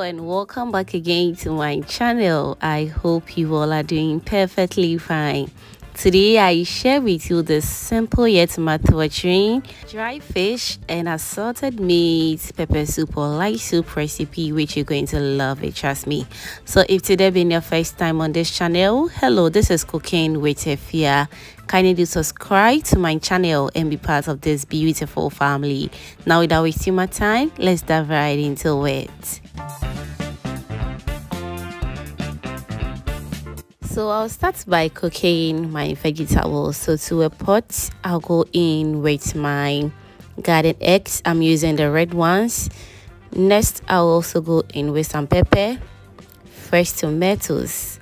and welcome back again to my channel. I hope you all are doing perfectly fine. Today I share with you the simple yet mouth-watering dry fish and assorted meat pepper soup or light soup recipe, which you're going to love it, trust me. So if today been your first time on this channel, hello, this is Cooking with Efia. Kindly do subscribe to my channel and be part of this beautiful family. Now without wasting my time, let's dive right into it. So I'll start by cooking my vegetables. So to a pot, I'll go in with my garden eggs. I'm using the red ones. Next, I'll also go in with some pepper, fresh tomatoes.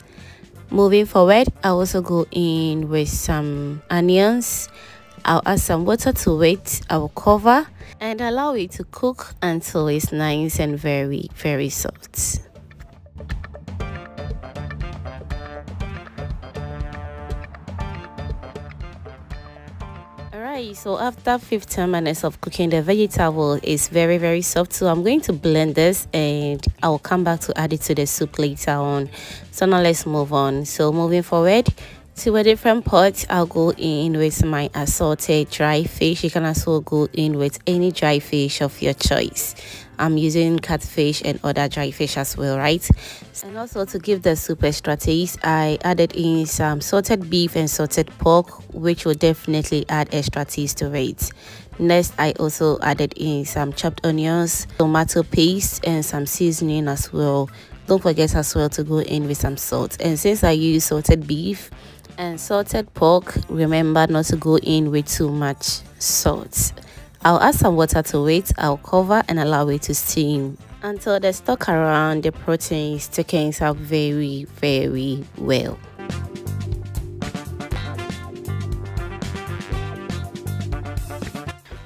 Moving forward, I'll also go in with some onions. I'll add some water to it. I'll cover and allow it to cook until it's nice and very soft. Alright, so after 15 minutes of cooking, the vegetable is very soft. So I'm going to blend this and I'll come back to add it to the soup later on. So now let's move on. So moving forward to a different pot, I'll go in with my assorted dry fish. You can also go in with any dry fish of your choice. I'm using catfish and other dry fish as well, right? And also to give the soup extra taste, I added in some salted beef and salted pork, which will definitely add extra taste to it. Next, I also added in some chopped onions, tomato paste, and some seasoning as well. Don't forget as well to go in with some salt. And since I use salted beef and salted pork, remember not to go in with too much salt. I'll add some water to it. I'll cover and allow it to steam until the stock around the proteins thickens up very well.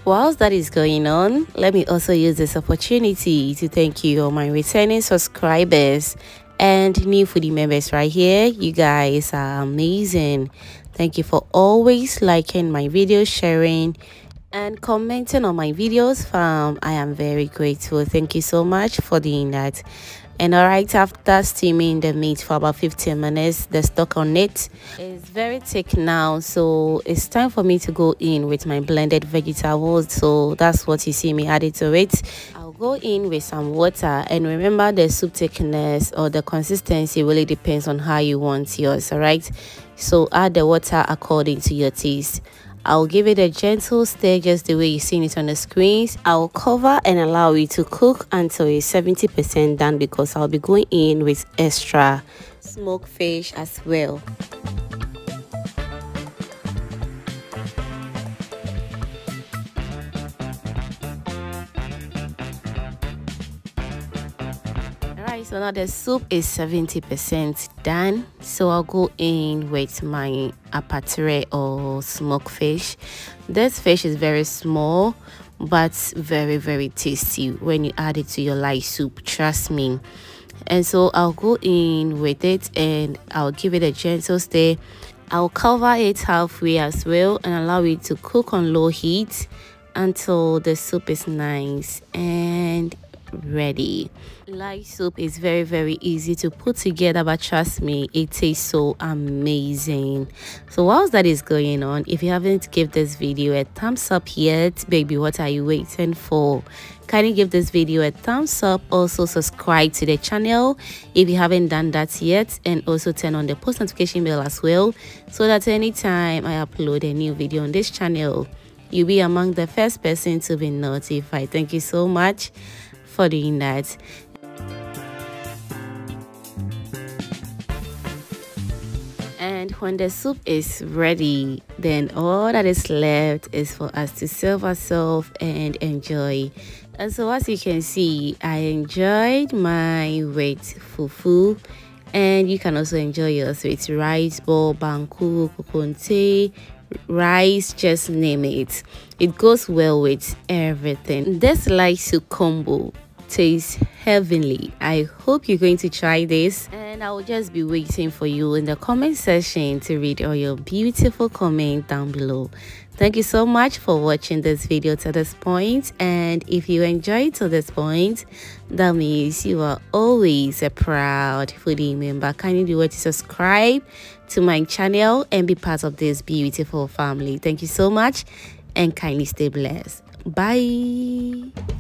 Whilst that is going on, let me also use this opportunity to thank you all my returning subscribers and new foodie members right here. You guys are amazing. Thank you for always liking my videos, sharing and commenting on my videos, fam. I am very grateful. Thank you so much for doing that. And alright, after steaming the meat for about 15 minutes, the stock on it is very thick now, so it's time for me to go in with my blended vegetables. So that's what you see me adding to it. I'll go in with some water, and remember the soup thickness or the consistency really depends on how you want yours. Alright, so add the water according to your taste. I'll give it a gentle stir just the way you've seen it on the screens. I'll cover and allow it to cook until it's 70% done, because I'll be going in with extra smoked fish as well. So now the soup is 70% done, so I'll go in with my apatere or smoked fish. This fish is very small but very tasty when you add it to your light soup, trust me. And so I'll go in with it and I'll give it a gentle stir. I'll cover it halfway as well and allow it to cook on low heat until the soup is nice and ready. Light soup is very easy to put together, but trust me, it tastes so amazing. So whilst that is going on, if you haven't give this video a thumbs up yet, baby, what are you waiting for? Kindly give this video a thumbs up. Also subscribe to the channel if you haven't done that yet, and also turn on the post notification bell as well, so that anytime I upload a new video on this channel, you'll be among the first person to be notified. Thank you so much for doing that. And when the soup is ready, then all that is left is for us to serve ourselves and enjoy. And so as you can see, I enjoyed mine with fufu, and you can also enjoy yours with rice ball, banku, kokonte, rice, just name it. It goes well with everything. This light soup combo tastes heavenly. I hope you're going to try this, and I will just be waiting for you in the comment section to read all your beautiful comments down below. Thank you so much for watching this video to this point, and if you enjoyed to this point, that means you are always a proud foodie member. Kindly do what to subscribe to my channel and be part of this beautiful family. Thank you so much, and kindly stay blessed. Bye.